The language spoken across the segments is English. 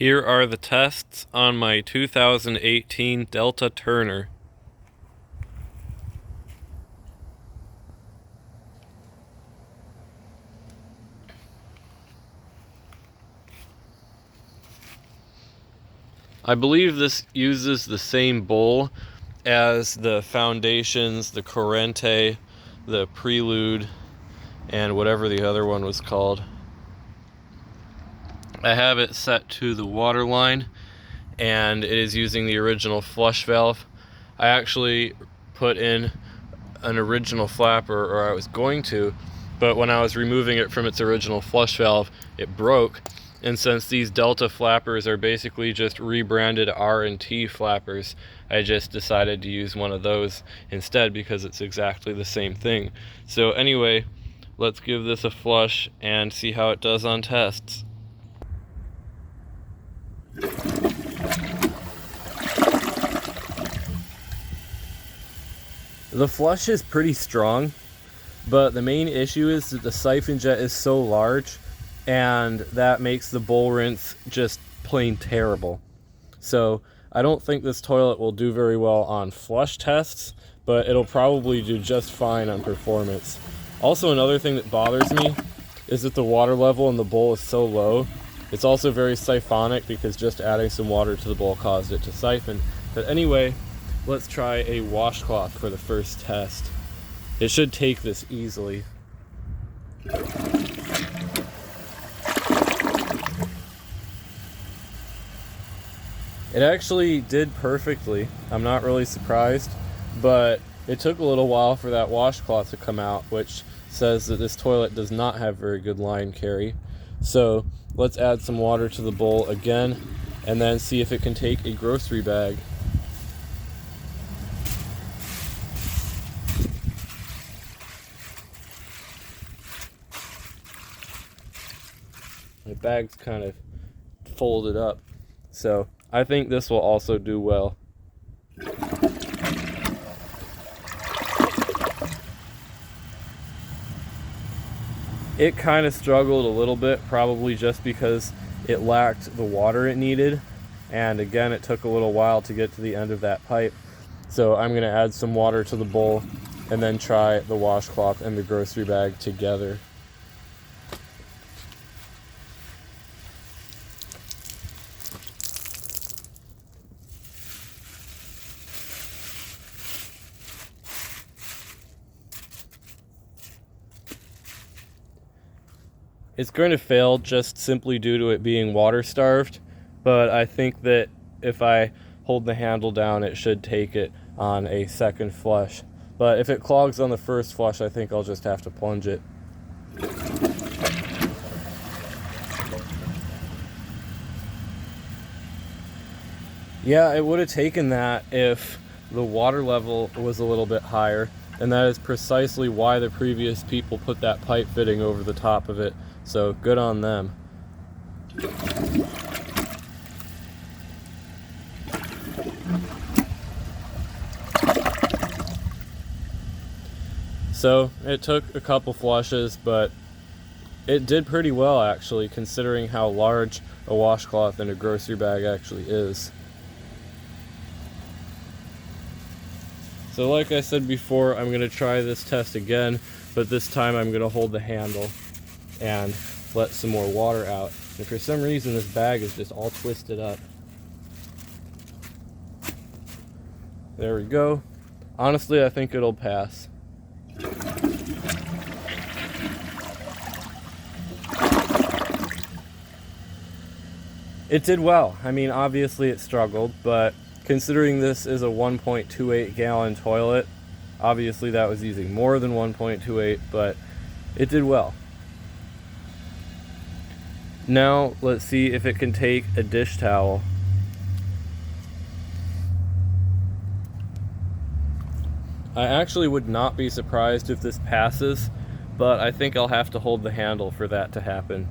Here are the tests on my 2018 Delta Turner. I believe this uses the same bowl as the Foundations, the Corrente, the Prelude, and whatever the other one was called. I have it set to the water line, and it is using the original flush valve. I actually put in an original flapper, or I was going to, but when I was removing it from its original flush valve, it broke. And since these Delta flappers are basically just rebranded R&T flappers, I just decided to use one of those instead because it's exactly the same thing. So anyway, let's give this a flush and see how it does on tests. The flush is pretty strong, but the main issue is that the siphon jet is so large, and that makes the bowl rinse just plain terrible. So I don't think this toilet will do very well on flush tests, but it'll probably do just fine on performance. Also, another thing that bothers me is that the water level in the bowl is so low. It's also very siphonic because just adding some water to the bowl caused it to siphon. But anyway, let's try a washcloth for the first test. It should take this easily. It actually did perfectly. I'm not really surprised, but it took a little while for that washcloth to come out, which says that this toilet does not have very good line carry. So let's add some water to the bowl again, and then see if it can take a grocery bag. The bag's kind of folded up, so I think this will also do well. It kind of struggled a little bit, probably just because it lacked the water it needed, and again it took a little while to get to the end of that pipe. So I'm going to add some water to the bowl and then try the washcloth and the grocery bag together. It's going to fail just simply due to it being water starved, but I think that if I hold the handle down, it should take it on a second flush. But if it clogs on the first flush, I think I'll just have to plunge it. Yeah, it would have taken that if the water level was a little bit higher, and that is precisely why the previous people put that pipe fitting over the top of it. So good on them. So it took a couple flushes, but it did pretty well actually, considering how large a washcloth in a grocery bag actually is. So like I said before, I'm going to try this test again, but this time I'm going to hold the handle and let some more water out. And for some reason this bag is just all twisted up. There we go. Honestly, I think it'll pass. It did well. I mean, obviously it struggled, but considering this is a 1.28 gallon toilet, obviously that was using more than 1.28, but it did well. Now let's see if it can take a dish towel. I actually would not be surprised if this passes, but I think I'll have to hold the handle for that to happen.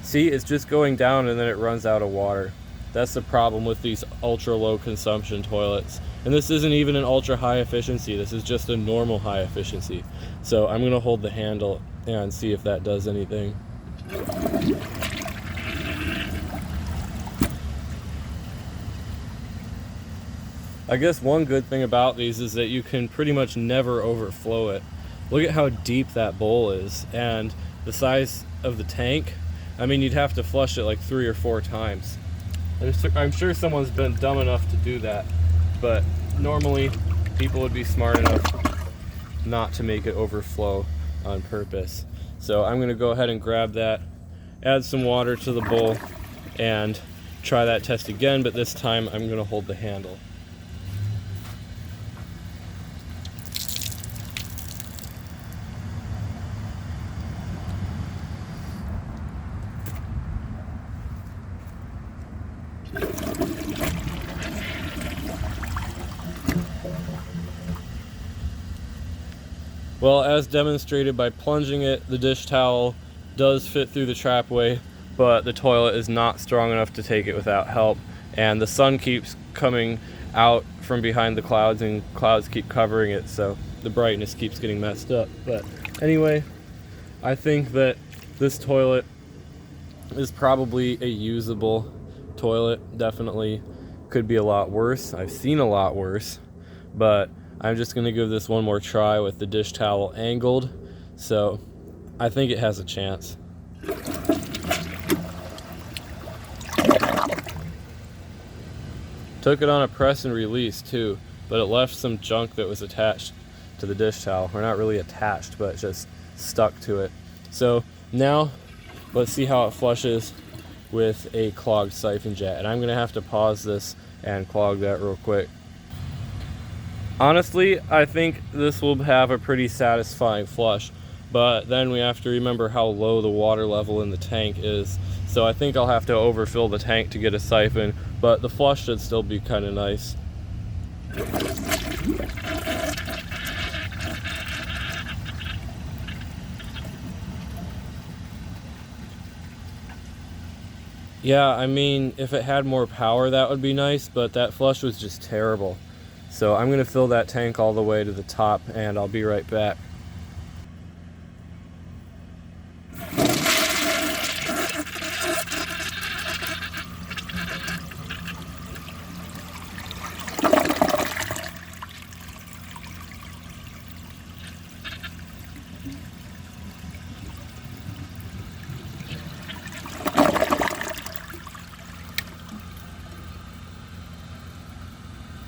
See, it's just going down and then it runs out of water. That's the problem with these ultra low consumption toilets. And this isn't even an ultra high efficiency, this is just a normal high efficiency. So I'm gonna hold the handle and see if that does anything. I guess one good thing about these is that you can pretty much never overflow it. Look at how deep that bowl is, and the size of the tank. I mean, you'd have to flush it like 3 or 4 times. I'm sure someone's been dumb enough to do that, but normally people would be smart enough not to make it overflow on purpose. So I'm gonna go ahead and grab that, add some water to the bowl, and try that test again, but this time I'm gonna hold the handle. Well, as demonstrated by plunging it, the dish towel does fit through the trapway, but the toilet is not strong enough to take it without help, and the sun keeps coming out from behind the clouds and clouds keep covering it, so the brightness keeps getting messed up. But anyway, I think that this toilet is probably a usable toilet. Definitely could be a lot worse. I've seen a lot worse, but I'm just gonna give this one more try with the dish towel angled, so I think it has a chance. Took it on a press and release too, but it left some junk that was attached to the dish towel. Or not really attached, but just stuck to it. So now let's see how it flushes with a clogged siphon jet, and I'm gonna have to pause this and clog that real quick. Honestly, I think this will have a pretty satisfying flush, but then we have to remember how low the water level in the tank is. So I think I'll have to overfill the tank to get a siphon, but the flush should still be kind of nice. Yeah, I mean, if it had more power, that would be nice, but that flush was just terrible. So I'm gonna fill that tank all the way to the top, and I'll be right back.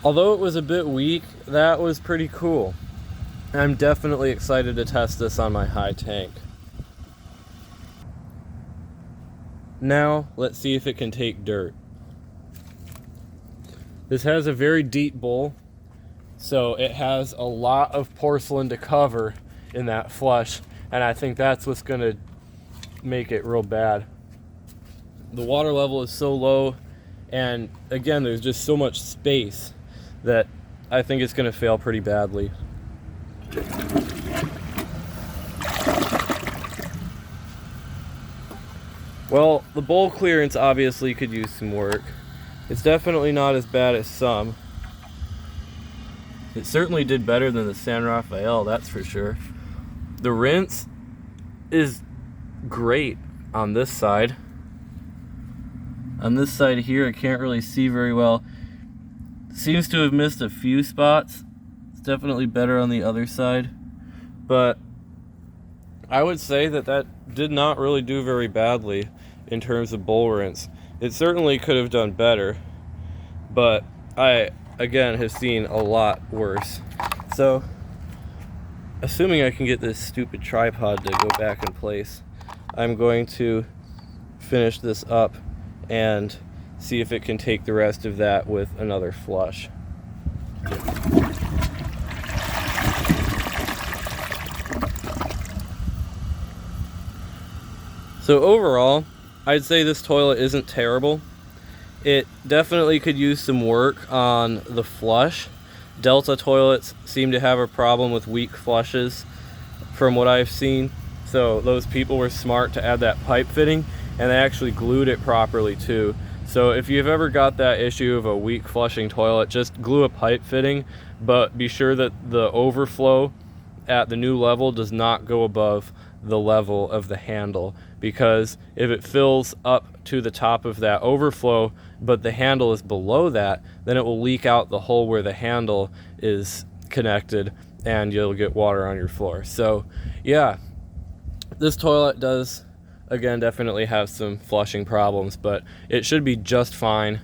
Although it was a bit weak, that was pretty cool. I'm definitely excited to test this on my high tank. Now, let's see if it can take dirt. This has a very deep bowl, so it has a lot of porcelain to cover in that flush, and I think that's what's gonna make it real bad. The water level is so low, and again, there's just so much space that I think it's gonna fail pretty badly. Well, the bowl clearance obviously could use some work. It's definitely not as bad as some. It certainly did better than the San Rafael, that's for sure. The rinse is great on this side. On this side here, I can't really see very well. Seems to have missed a few spots. It's definitely better on the other side, but I would say that that did not really do very badly in terms of bowl rinse. It certainly could have done better, but I again have seen a lot worse. So assuming I can get this stupid tripod to go back in place, I'm going to finish this up and see if it can take the rest of that with another flush. So overall, I'd say this toilet isn't terrible. It definitely could use some work on the flush. Delta toilets seem to have a problem with weak flushes from what I've seen. So those people were smart to add that pipe fitting, and they actually glued it properly too. So if you've ever got that issue of a weak flushing toilet, just glue a pipe fitting, but be sure that the overflow at the new level does not go above the level of the handle, because if it fills up to the top of that overflow but the handle is below that, then it will leak out the hole where the handle is connected and you'll get water on your floor. So yeah, this toilet does, again, definitely have some flushing problems, but it should be just fine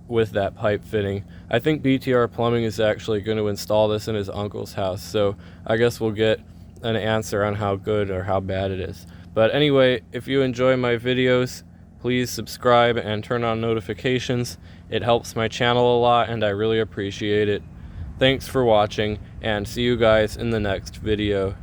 with that pipe fitting. I think BTR Plumbing is actually going to install this in his uncle's house, so I guess we'll get an answer on how good or how bad it is. But anyway, if you enjoy my videos, please subscribe and turn on notifications. It helps my channel a lot and I really appreciate it. Thanks for watching, and see you guys in the next video.